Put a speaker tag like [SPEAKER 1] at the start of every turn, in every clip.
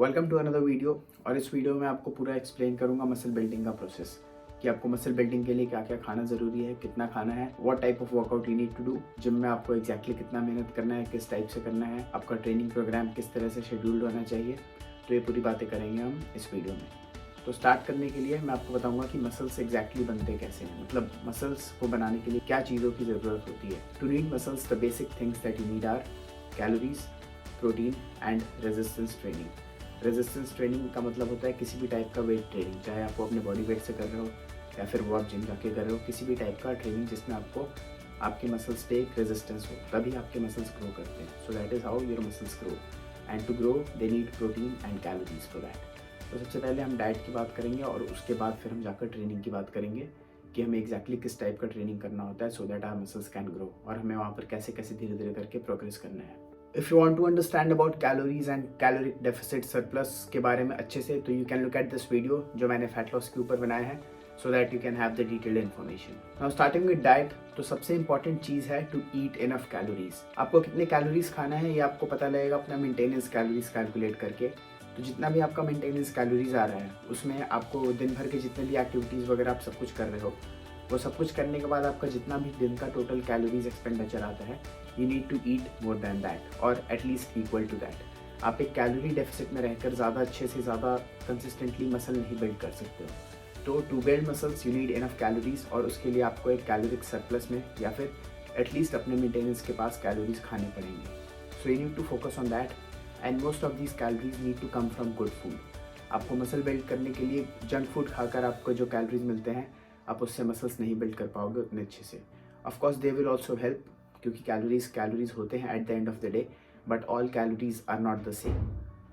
[SPEAKER 1] Welcome to another video. और इस video में आपको पूरा एक्सप्लेन करूंगा मसल बिल्डिंग का प्रोसेस कि आपको मसल बिल्डिंग के लिए क्या क्या खाना ज़रूरी है, कितना खाना है, what type of workout you need to do, gym में आपको एग्जैक्टली कितना मेहनत करना है, किस टाइप से करना है, आपका ट्रेनिंग प्रोग्राम किस तरह से शेड्यूल्ड होना चाहिए। तो ये पूरी बातें करेंगे हम इस वीडियो में। तो स्टार्ट करने के लिए मैं आपको बताऊंगा कि मसल्स एग्जैक्टली बनते कैसे हैं, मतलब मसल्स को बनाने के लिए क्या चीज़ों की ज़रूरत होती है। To need muscles the basic things that you need are calories, protein and resistance training. Resistance training का मतलब होता है किसी भी टाइप का वेट ट्रेनिंग, चाहे आप अपने बॉडी वेट से कर रहे हो या फिर वो आप जिम जाके कर रहे हो, किसी भी टाइप का ट्रेनिंग जिसमें आपको आपके मसल्स पे एक रेजिस्टेंस हो, तभी आपके मसल्स ग्रो करते हैं। So that is how your muscles grow, and to grow they need protein and calories for that. तो सबसे पहले हम डाइट की बात करेंगे और उसके बाद फिर हम जाकर ट्रेनिंग की बात करेंगे कि हमें एग्जैक्टली किस टाइप का ट्रेनिंग करना होता है so that our muscles can grow, और हमें वहाँ पर कैसे कैसे धीरे धीरे करके प्रोग्रेस करना है। If you want to understand about calories and caloric deficit surplus के बारे में अच्छे से, तो you can look at this video जो मैंने फैट लॉस के ऊपर बनाया है, so that you can have the detailed information. Now starting with diet, तो सबसे इंपॉर्टेंट चीज़ है टू ईट इनफ कैलोरीज। आपको कितने कैलोरीज खाना है ये आपको पता लगेगा अपना मेंटेनेंस कैलोरीज कैलकुलेट करके। तो जितना भी आपका मेंटेनेंस कैलोरीज आ रहा है उसमें आपको दिन भर के जितने भी एक्टिविटीज़ वगैरह आप सब कुछ कर रहे हो, वो सब कुछ करने के बाद आपका जितना भी दिन का टोटल कैलोरीज एक्सपेंडिचर आता है, you need to eat more than that और एटलीस्ट इक्वल टू दैट। आप एक कैलोरी डेफिसिट में रहकर ज़्यादा अच्छे से ज़्यादा कंसिस्टेंटली मसल नहीं बिल्ड कर सकते हो। तो to build muscles you need enough calories, और उसके लिए आपको एक कैलोरिक सरप्लस में या फिर एटलीस्ट अपने मेंटेनेंस के पास कैलोरीज खाने पड़ेंगे। So you need to focus on that, and most of these calories need to come from good food. आपको मसल बिल्ड करने के लिए जंक फूड खाकर आपको जो कैलोरीज मिलते हैं, आप उससे मसल्स नहीं बिल्ड कर पाओगे उतने अच्छे से। Of course they will also help, क्योंकि कैलोरीज होते हैं at the end of the day, but all calories are not the same.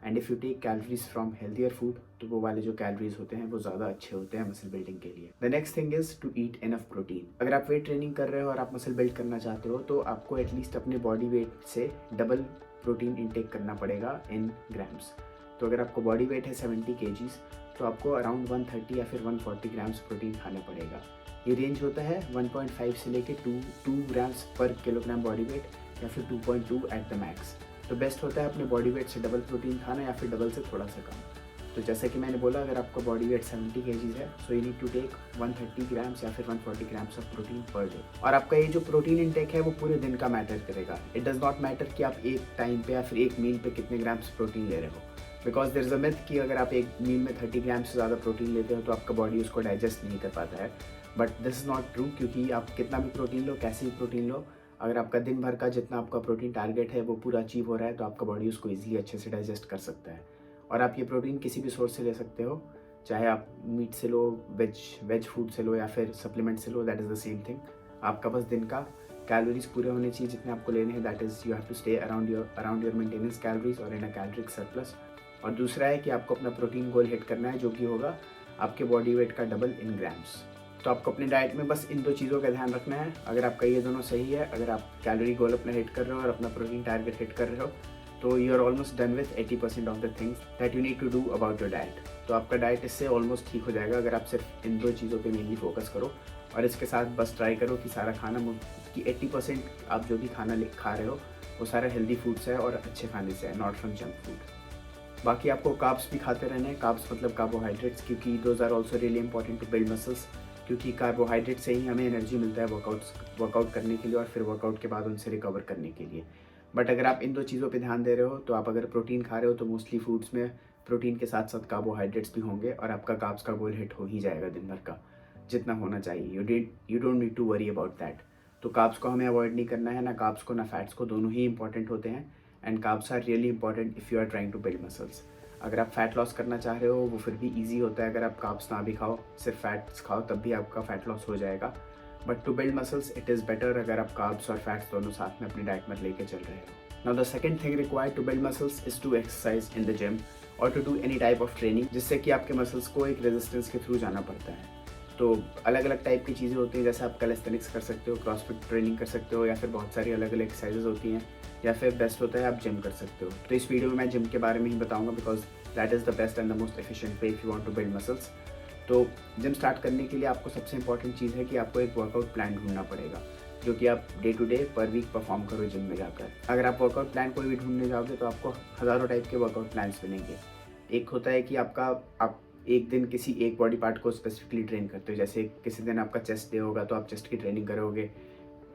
[SPEAKER 1] And if you take calories from healthier food, तो वो वाले जो कैलोरीज होते हैं वो ज़्यादा अच्छे होते हैं मसल बिल्डिंग के लिए। The next thing is to eat enough protein. अगर आप वेट ट्रेनिंग कर रहे हो और आप मसल बिल्ड करना चाहते हो, तो आपको एटलीस्ट अपने बॉडी वेट से डबल प्रोटीन इंटेक करना पड़ेगा इन ग्राम्स। तो अगर आपको बॉडी वेट है 70 kgs, तो आपको अराउंड 130 या फिर 140 ग्राम्स प्रोटीन खाना पड़ेगा। ये रेंज होता है 1.5 से लेके 2 ग्राम्स पर किलोग्राम बॉडी वेट, या फिर 2.2 एट द मैक्स। तो बेस्ट होता है अपने बॉडी वेट से डबल प्रोटीन खाना, या फिर डबल से थोड़ा सा कम। तो जैसे कि मैंने बोला, अगर आपका बॉडी वेट 70 kgs है, so you need to take 130 grams या फिर 140 grams of protein per day. और आपका ये जो प्रोटीन इंटेक है वो पूरे दिन का मैटर करेगा। इट डज़ नॉट मैटर कि आप एक टाइम पे या फिर एक मील पे कितने ग्राम्स प्रोटीन ले रहे हो, because there is a myth कि अगर आप एक मील में 30 ग्राम से ज़्यादा प्रोटीन लेते हो तो आपका बॉडी उसको डाइजेस्ट नहीं कर पाता है। But this is not true, क्योंकि आप कितना भी प्रोटीन लो, कैसे भी प्रोटीन लो, अगर आपका दिन भर का जितना आपका प्रोटीन टारगेट है वो पूरा अचीव हो रहा है, तो आपका बॉडी उसको ईजिली अच्छे से डाइजेस्ट कर सकता है। और आप ये प्रोटीन किसी भी सोर्स से ले सकते हो, चाहे आप मीट से लो, वेज फूड से लो, या फिर सप्लीमेंट से लो, that is the same thing. आपका बस दिन का कैलोरीज पूरे होने चाहिए जितने आपको लेने हैं, that is you have to stay around your maintenance calories और इन अ कैलोरिक सरप्लस। और दूसरा है कि आपको अपना प्रोटीन गोल हिट करना है, जो कि होगा आपके बॉडी वेट का डबल इन ग्राम्स। तो आपको अपने डाइट में बस इन दो चीज़ों का ध्यान रखना है। अगर आपका ये दोनों सही है, अगर आप कैलोरी गोल अपना हिट कर रहे हो और अपना प्रोटीन टारगेट हिट कर रहे हो, तो you are almost done with 80% of the things that you need to do about your diet. तो आपका डाइट इससे ऑलमोस्ट ठीक हो जाएगा अगर आप सिर्फ इन दो चीज़ों पे मेनली फोकस करो, और इसके साथ बस ट्राई करो कि सारा खाना कि 80% आप जो भी खाना खा रहे हो वो सारा हेल्दी फूड से है और अच्छे खाने से है, नॉट फ्रॉम जंक फूड। बाकी आपको कार्ब्स भी खाते रहने हैं, कार्ब्स मतलब कार्बोहाइड्रेट्स, क्योंकि those are also really important to build muscles, क्योंकि कार्बोहाइड्रेट से ही हमें एनर्जी मिलता है वर्कआउट करने के लिए और फिर वर्कआउट के बाद उनसे रिकवर करने के लिए। बट अगर आप इन दो चीज़ों पे ध्यान दे रहे हो, तो आप अगर प्रोटीन खा रहे हो तो मोस्टली फूड्स में प्रोटीन के साथ साथ कार्बोहाइड्रेट्स भी होंगे, और आपका कार्ब्स का गोल हिट हो ही जाएगा दिन भर का जितना होना चाहिए। You don't need to worry about that. तो कार्ब्स को हमें अवॉइड नहीं करना है, ना कार्ब्स को ना फैट्स को, दोनों ही इंपॉर्टेंट होते हैं। And carbs are really important if you are trying to build muscles. अगर आप फैट लॉस करना चाह रहे हो वो फिर भी ईजी होता है, अगर आप कार्ब्स ना भी खाओ, सिर्फ फैट्स खाओ, तब भी आपका फैट लॉस हो जाएगा। But to build muscles it is better अगर आप कार्ब्स और फैट्स दोनों साथ में अपनी डाइट में लेके चल रहे हो। Now the second thing required to build muscles is to exercise in the gym और to do any type of training, जिससे कि आपके मसल्स को एक रेजिस्टेंस के थ्रू जाना पड़ता है। तो अलग अलग टाइप की चीज़ें होती हैं, जैसे आप कैलिस्थेनिक्स कर सकते हो, क्रॉसफिट ट्रेनिंग कर सकते हो, या फिर बहुत सारी अलग अलग एक्सरसाइजेज होती हैं, या फिर बेस्ट होता है आप जिम कर सकते हो। तो इस वीडियो में मैं जिम के बारे में ही बताऊंगा, because that is the best and the most efficient way if you want to build muscles. तो जिम स्टार्ट करने के लिए आपको सबसे इंपॉर्टेंट चीज़ है कि आपको एक वर्कआउट प्लान ढूंढना पड़ेगा, जो कि आप day to day per week perform करो जिम में जाकर। अगर आप वर्कआउट प्लान कोई भी ढूंढने जाओगे तो आपको हज़ारों टाइप के वर्कआउट प्लान्स मिलेंगे, एक होता है कि आप एक दिन किसी एक बॉडी पार्ट को स्पेसिफिकली ट्रेन करते हो, जैसे किसी दिन आपका चेस्ट डे होगा तो आप चेस्ट की ट्रेनिंग करोगे,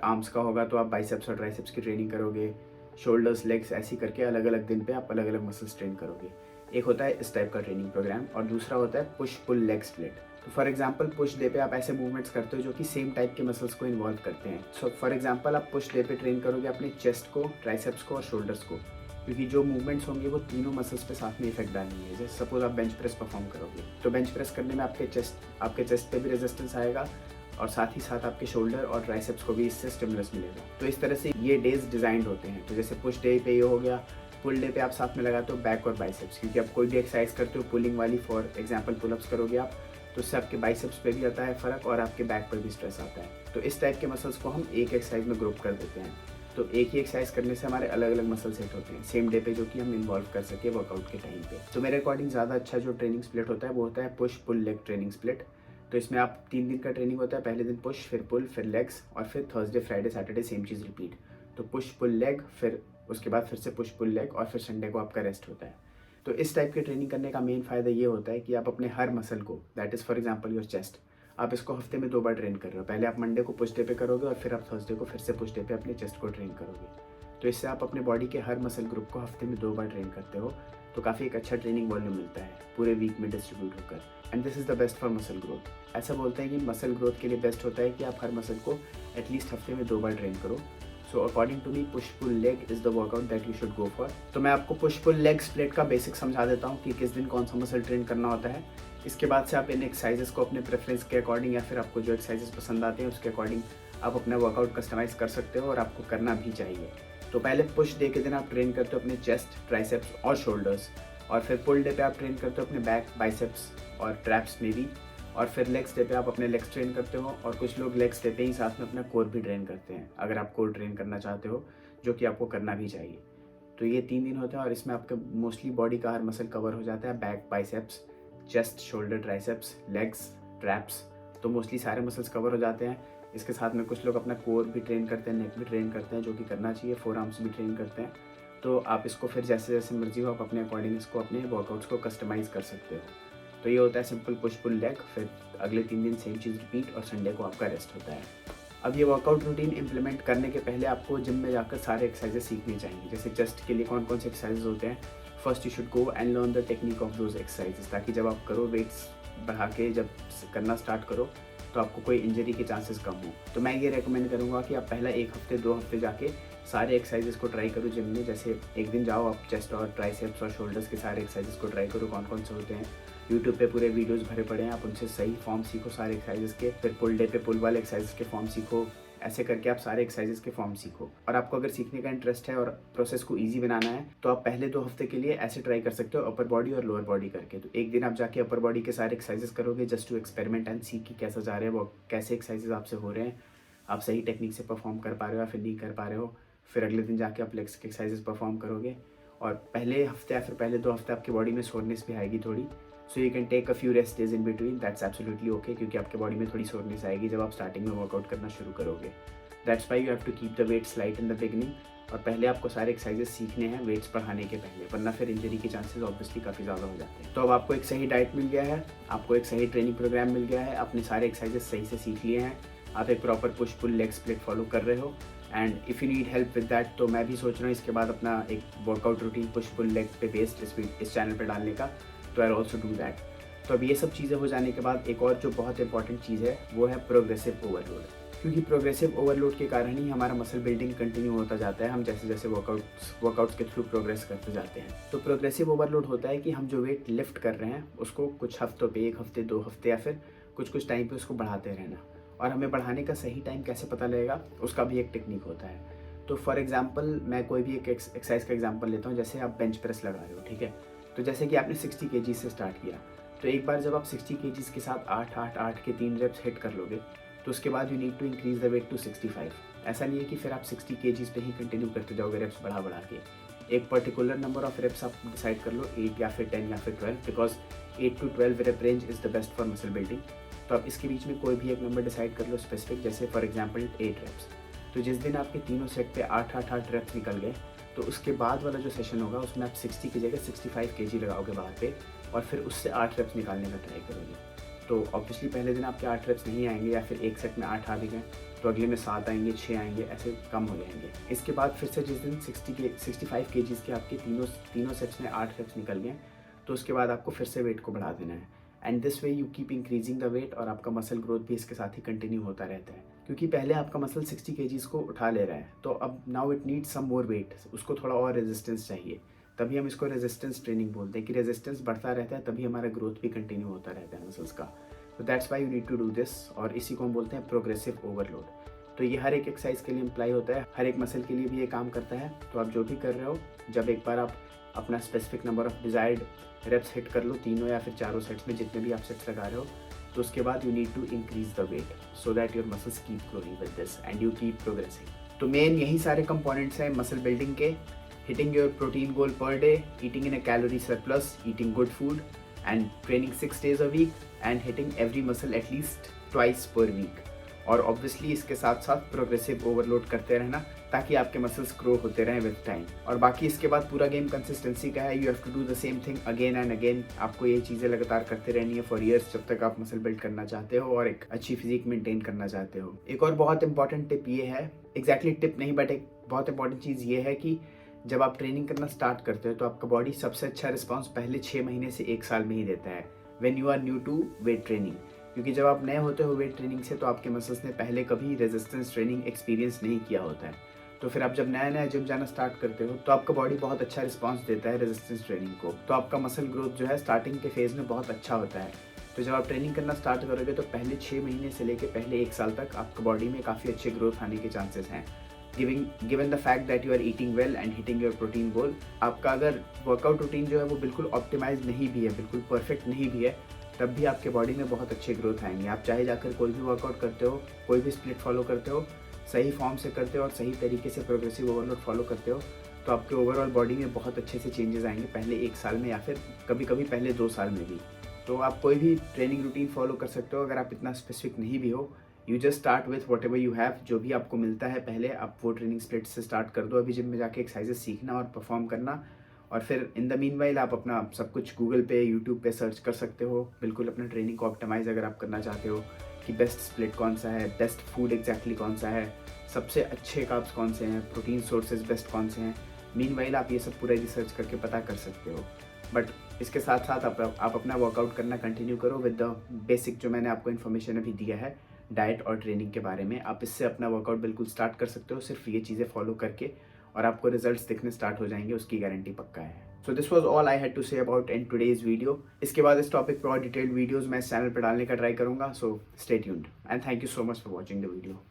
[SPEAKER 1] आर्म्स का होगा तो आप बाइसेप्स और ट्राइसेप्स की ट्रेनिंग करोगे, शोल्डर्स, लेग्स, ऐसी करके अलग अलग दिन पे आप अलग अलग मसल्स ट्रेन करोगे। एक होता है इस टाइप का ट्रेनिंग प्रोग्राम, और दूसरा होता है पुश पुल लेग स्प्लिट। तो फॉर एग्जांपल पुश डे पे आप ऐसे मूवमेंट्स करते हो जो कि सेम टाइप के मसल्स को इन्वॉल्व करते हैं। सो फॉर एग्जांपल आप पुश डे पे ट्रेन करोगे अपने चेस्ट को, ट्राइसेप्स को और शोल्डर्स को, क्योंकि जो मूवमेंट्स होंगे वो तीनों मसल्स पे साथ में इफेक्ट डालेंगे। जैसे सपोज आप बेंच प्रेस परफॉर्म करोगे तो बेंच प्रेस करने में आपके चेस्ट पे भी रेजिस्टेंस आएगा और साथ ही साथ आपके शोल्डर और ट्राइसेप्स को भी इससे स्टिमुलस मिलेगा। तो इस तरह से ये डेज डिजाइंड होते हैं। तो जैसे पुश डे पे ये हो गया, पुल डे पे आप साथ में लगाते हो बैक और बाइसेप्स, क्योंकि आप कोई भी एक्सरसाइज करते हो पुलिंग वाली, फॉर एग्जांपल पुलअप्स करोगे आप, तो उससे आपके बाइसेप्स पे भी आता है फ़र्क और आपके बैक पर भी स्ट्रेस आता है। तो इस टाइप के मसल्स को हम एक एक्सरसाइज में ग्रुप कर देते हैं। तो एक ही एक्सरसाइज करने से हमारे अलग अलग मसल सेट होते हैं सेम डे पे, जो कि हम इन्वॉल्व कर सके वर्कआउट के टाइम पे। तो मेरे अकॉर्डिंग ज़्यादा अच्छा जो ट्रेनिंग स्प्लिट होता है वो होता है push pull leg training split. तो इसमें आप 3 दिन का ट्रेनिंग होता है, पहले दिन पुश, फिर पुल, फिर लेग्स, और फिर थर्सडे फ्राइडे सैटरडे सेम चीज़ रिपीट। तो पुश पुल लेग, फिर उसके बाद फिर से पुश पुल लेग, और फिर संडे को आपका रेस्ट होता है। तो इस टाइप की ट्रेनिंग करने का मेन फ़ायदा ये होता है कि आप अपने हर मसल को, that is for example your chest, आप इसको हफ्ते में 2 बार ट्रेन कर रहे हो। पहले आप मंडे को पुश डे पे करोगे और फिर आप थर्सडे को फिर से पुश डे पे अपने चेस्ट को ट्रेन करोगे। तो इससे आप अपने बॉडी के हर मसल ग्रुप को हफ्ते में 2 बार ट्रेन करते हो, तो काफ़ी एक अच्छा ट्रेनिंग वॉल्यूम मिलता है पूरे वीक में डिस्ट्रीब्यूट होकर। And this is the best for muscle growth. ऐसा बोलते हैं कि मसल ग्रोथ के लिए बेस्ट होता है कि आप हर मसल को एटलीस्ट हफ्ते में 2 बार ट्रेन करो। So according to me push pull leg is the workout that you should go for. तो मैं आपको पुश पुल लेग स्प्लिट का बेसिक समझा देता हूँ कि किस दिन कौन सा मसल ट्रेन करना होता है। इसके बाद से आप इन एक्सरसाइजेस को अपने प्रेफरेंस के अकॉर्डिंग, या फिर आपको जो एक्सरसाइजेस पसंद आते हैं उसके अकॉर्डिंग आप अपना वर्कआउट कस्टमाइज़ कर सकते हो, और आपको करना भी चाहिए। तो पहले पुश डे के दिन आप ट्रेन करते हो अपने चेस्ट, ट्राइसेप्स और शोल्डर्स, और फिर पुल डे पे आप ट्रेन करते हो अपने बैक, बाइसेप्स और ट्रैप्स में भी, और फिर लेग्स डे पे आप अपने लेग्स ट्रेन करते हो, और कुछ लोग लेग्स डे पे ही साथ में अपना कोर भी ट्रेन करते हैं, अगर आप कोर ट्रेन करना चाहते हो, जो कि आपको करना भी चाहिए। तो ये 3 दिन होता है और इसमें आपका मोस्टली बॉडी का हर मसल कवर हो जाता है, back, biceps, chest, shoulder, triceps, legs, traps, तो मोस्टली सारे मसल्स कवर हो जाते हैं। इसके साथ में कुछ लोग अपना कोर भी ट्रेन करते हैं, नेक भी ट्रेन करते हैं, जो कि करना चाहिए, फोर आर्म्स भी ट्रेन करते हैं। तो आप इसको फिर जैसे जैसे मर्जी हो आप अपने अकॉर्डिंग इसको अपने वर्कआउट्स को कस्टमाइज़ कर सकते हो। तो ये होता है सिंपल पुश पुल लेग, फिर अगले 3 दिन सेम चीज़ रिपीट, और संडे को आपका रेस्ट होता है। अब ये वर्कआउट रूटीन इंप्लीमेंट करने के पहले आपको जिम में जाकर सारे एक्सरसाइजेस सीखने चाहिए। जैसे चेस्ट के लिए कौन कौन से एक्सरसाइजेस होते हैं, first you should go and learn the technique of those exercises, ताकि जब आप करो वेट्स बढ़ा के जब करना स्टार्ट करो तो आपको कोई इंजरी के चांसेस कम हो। तो मैं ये रेकमेंड करूँगा कि आप पहला 1 हफ्ते 2 हफ्ते जाके सारे एक्सरसाइजेस को ट्राई करो जिम में। जैसे एक दिन जाओ आप चेस्ट और ट्राइसेप्स और शोल्डर्स के सारे एक्सरसाइजेस को ट्राई करो, कौन कौन से होते हैं। यूट्यूब पे पूरे वीडियोस भरे पड़े हैं, आप उनसे सही फॉर्म सीखो सारे एक्सरसाइजेस के, फिर पुल डे पे पुल वाले एक्सरसाइजेस के फॉर्म सीखो। ऐसे करके आप सारे एक्सरसाइजेस के फॉर्म सीखो। और आपको अगर सीखने का इंटरेस्ट है और प्रोसेस को ईजी बनाना है तो आप पहले 2 हफ्ते के लिए ऐसे ट्राई कर सकते हो, अपर बॉडी और लोअर बॉडी करके। तो एक दिन आप जाके अपर बॉडी के सारे एक्सरसाइजेस करोगे जस्ट टू एक्सपेरिमेंट एंड सी कि कैसा जा रहे हैं, वो कैसे एक्सरसाइजेस आपसे हो रहे हैं, आप सही टेक्निक से परफॉर्म कर पा रहे हो या फिर नहीं कर पा रहे हो। फिर अगले दिन जाके आप लेग्स के एक्सरसाइजेस परफॉर्म करोगे, और पहले हफ्ते या फिर पहले 2 हफ्ते आपकी बॉडी में सोरनेस भी आएगी थोड़ी। So you can take a few rest days in between, that's absolutely okay, क्योंकि आपके बॉडी में थोड़ी सोरनेस आएगी जब आप स्टार्टिंग में वर्कआउट करना शुरू करोगे। That's why you have to keep the weights light in the beginning, और पहले आपको सारे एक्सरसाइजेस सीखने हैं वेट्स बढ़ाने के पहले, वरना फिर इंजरी के चांसेस ऑब्वियसली काफ़ी ज़्यादा हो जाते हैं। तो अब आपको एक सही डाइट मिल गया है, आपको एक सही ट्रेनिंग प्रोग्राम मिल गया है, आपने सारे एक्सरसाइजेस सही से सीख लिए हैं, आप एक proper push pull leg split follow कर रहे हो। And if you need help with that, तो मैं भी सोच रहा हूँ इसके बाद अपना एक workout routine push pull leg पे बेस्ड इस चैनल पर डालने का, तो आई ऑल्सो डू दैट। तो अब ये सब चीज़ें हो जाने के बाद एक और जो बहुत इंपॉर्टेंट चीज़ है वो है प्रोग्रेसिव ओवरलोड, क्योंकि प्रोग्रेसिव ओवरलोड के कारण ही हमारा मसल बिल्डिंग कंटिन्यू होता जाता है, हम जैसे जैसे वर्कआउट्स के थ्रू प्रोग्रेस करते जाते हैं। तो प्रोग्रेसिव ओवरलोड होता है कि हम जो वेट लिफ्ट कर रहे हैं उसको कुछ हफ्तों पे, 1 हफ्ते 2 हफ्ते या फिर कुछ टाइम पे उसको बढ़ाते रहना, और हमें बढ़ाने का सही टाइम कैसे पता लगेगा उसका भी एक टेक्निक होता है। तो फॉर एग्जाम्पल मैं कोई भी एक एक्सरसाइज का एग्जाम्पल लेता हूँ, जैसे आप बेंच प्रेस लगा रहे हो, ठीक है। तो जैसे कि आपने 60 kg से स्टार्ट किया, तो एक बार जब आप 60 kg के साथ 8-8-8 के 3 रेप्स हिट कर लोगे, तो उसके बाद you need to increase the weight to 65। ऐसा नहीं है कि फिर आप 60 kg पे ही कंटिन्यू करते जाओगे रेप्स बढ़ा के। एक पर्टिकुलर नंबर ऑफ रेप्स आप डिसाइड कर लो, 8 या फिर 10 या फिर 12, because 8 to 12 rape range is the best for muscle building. तो आप इसके बीच में कोई भी एक नंबर डिसाइड कर लो स्पेसिफिक, जैसे फॉर एग्जाम्पल 8 रेप्स। तो जिस दिन आपके तीनों सेट पे 8-8-8 रेप्स निकल गए, तो उसके बाद वाला जो सेशन होगा उसमें आप 60 की जगह 65 केजी लगाओगे बाहर पे, और फिर उससे 8 रेप्स निकालने का ट्राई करोगे। तो ऑब्वियसली पहले दिन आपके 8 रेप्स नहीं आएंगे, या फिर एक सेट में 8 आ भी गए तो अगले में 7 आएंगे, 6 आएंगे, ऐसे कम हो जाएंगे। इसके बाद फिर से जिस दिन 65 केजीज़ के आपके तीनों सेट्स में 8 रेप्स निकल गए, तो उसके बाद आपको फिर से वेट को बढ़ा देना है। And this way you keep increasing the weight, और आपका मसल ग्रोथ भी इसके साथ ही कंटिन्यू होता रहता है। क्योंकि पहले आपका मसल 60 केजीज़ को उठा ले रहा है, तो अब now it needs some more weight, उसको थोड़ा और रेजिस्टेंस चाहिए। तभी हम इसको रेजिस्टेंस ट्रेनिंग बोलते हैं कि रेजिस्टेंस बढ़ता रहता है, तभी हमारा ग्रोथ भी कंटिन्यू होता रहता है मसल्स का। तो that's why you need to do this, और इसी को हम बोलते हैं प्रोग्रेसिव ओवरलोड। तो ये हर एक एक्सरसाइज के लिए अप्लाई होता है, हर एक मसल के लिए भी ये काम करता है। तो आप जो भी कर रहे हो, जब एक बार आप अपना specific number of desired reps hit कर लो, 3 या फिर 4 सेट्स में जितने भी आप सेट्स लगा रहे हो, तो उसके बाद you need to increase the weight so that your muscles keep growing with this and you keep progressing. तो मेन यही सारे कंपोनेंट्स हैं मसल बिल्डिंग के: hitting your protein goal per day, eating in a calorie surplus, eating good food, and training 6 days a week, and hitting every muscle at least twice per week. और obviously इसके साथ साथ progressive overload करते रहना, ताकि आपके muscles grow होते रहें विद टाइम। और बाकी इसके बाद पूरा गेम कंसिस्टेंसी का है। You have to do the same thing again and again. आपको ये चीज़ें लगातार करते रहनी है फॉर ईयर्स, जब तक आप मसल बिल्ड करना चाहते हो और एक अच्छी फिजिक मेंटेन करना चाहते हो। एक और बहुत इंपॉर्टेंट टिप ये है, एग्जैक्टली टिप नहीं बट एक बहुत इंपॉर्टेंट चीज़ ये है कि जब आप ट्रेनिंग करना स्टार्ट करते हो तो आपका बॉडी सबसे अच्छा रिस्पांस पहले 6 महीने से 1 साल में ही देता है, when you are new to weight training. क्योंकि जब आप नए होते हो वेट ट्रेनिंग से, तो आपके मसल्स ने पहले कभी रेजिस्टेंस ट्रेनिंग एक्सपीरियंस नहीं किया होता है। तो फिर आप जब नया जिम जाना स्टार्ट करते हो तो आपका बॉडी बहुत अच्छा रिस्पांस देता है रेजिस्टेंस ट्रेनिंग को। तो आपका मसल ग्रोथ जो है स्टार्टिंग के फेज़ में बहुत अच्छा होता है। तो जब आप ट्रेनिंग करना स्टार्ट करोगे तो पहले 6 महीने से लेकर पहले 1 साल तक आपका बॉडी में काफ़ी अच्छे ग्रोथ आने के चांसेस हैं, given the fact that you are eating well and hitting your protein goal। आपका अगर वर्कआउट रूटीन जो है वो बिल्कुल ऑप्टिमाइज नहीं भी है, बिल्कुल परफेक्ट नहीं भी है, तब भी आपके बॉडी में बहुत अच्छे ग्रोथ आएंगे। आप चाहे जाकर कोई भी वर्कआउट करते हो, कोई भी स्प्लिट फॉलो करते हो, सही फॉर्म से करते हो और सही तरीके से प्रोग्रेसिव ओवरलोड फॉलो करते हो, तो आपके ओवरऑल बॉडी में बहुत अच्छे से चेंजेस आएंगे पहले 1 साल में, या फिर कभी कभी पहले 2 साल में भी। तो आप कोई भी ट्रेनिंग रूटीन फॉलो कर सकते हो। अगर आप इतना स्पेसिफिक नहीं भी हो, you just start with what ever you have, जो भी आपको मिलता है पहले आप वो ट्रेनिंग स्प्लिट से स्टार्ट कर दो। अभी जिम में जाके एक्सरसाइजेस सीखना और परफॉर्म करना, और फिर इन द मीन वाइल आप अपना सब कुछ गूगल पे, यूट्यूब पे सर्च कर सकते हो, बिल्कुल अपना ट्रेनिंग को ऑप्टिमाइज अगर आप करना चाहते हो कि बेस्ट स्प्लिट कौन सा है, बेस्ट फूड एग्जैक्टली कौन सा है, सबसे अच्छे कार्ब्स कौन से हैं, प्रोटीन सोर्सेज बेस्ट कौन से हैं। मीन वाइल आप ये सब पूरा रिसर्च करके पता कर सकते हो। बट इसके साथ साथ आप अपना वर्कआउट करना कंटिन्यू करो विद द बेसिक जो मैंने आपको इन्फॉर्मेशन अभी दिया है डाइट और ट्रेनिंग के बारे में। आप इससे अपना वर्कआउट बिल्कुल स्टार्ट कर सकते हो सिर्फ ये चीज़ें फॉलो करके, और आपको रिजल्ट्स दिखने स्टार्ट हो जाएंगे, उसकी गारंटी पक्का है। So this was all I had to say about in today's video. इसके बाद इस टॉपिक पर और डिटेल्ड वीडियोस मैं इस चैनल पर डालने का ट्राई करूंगा। So stay tuned and thank you so much for watching the video.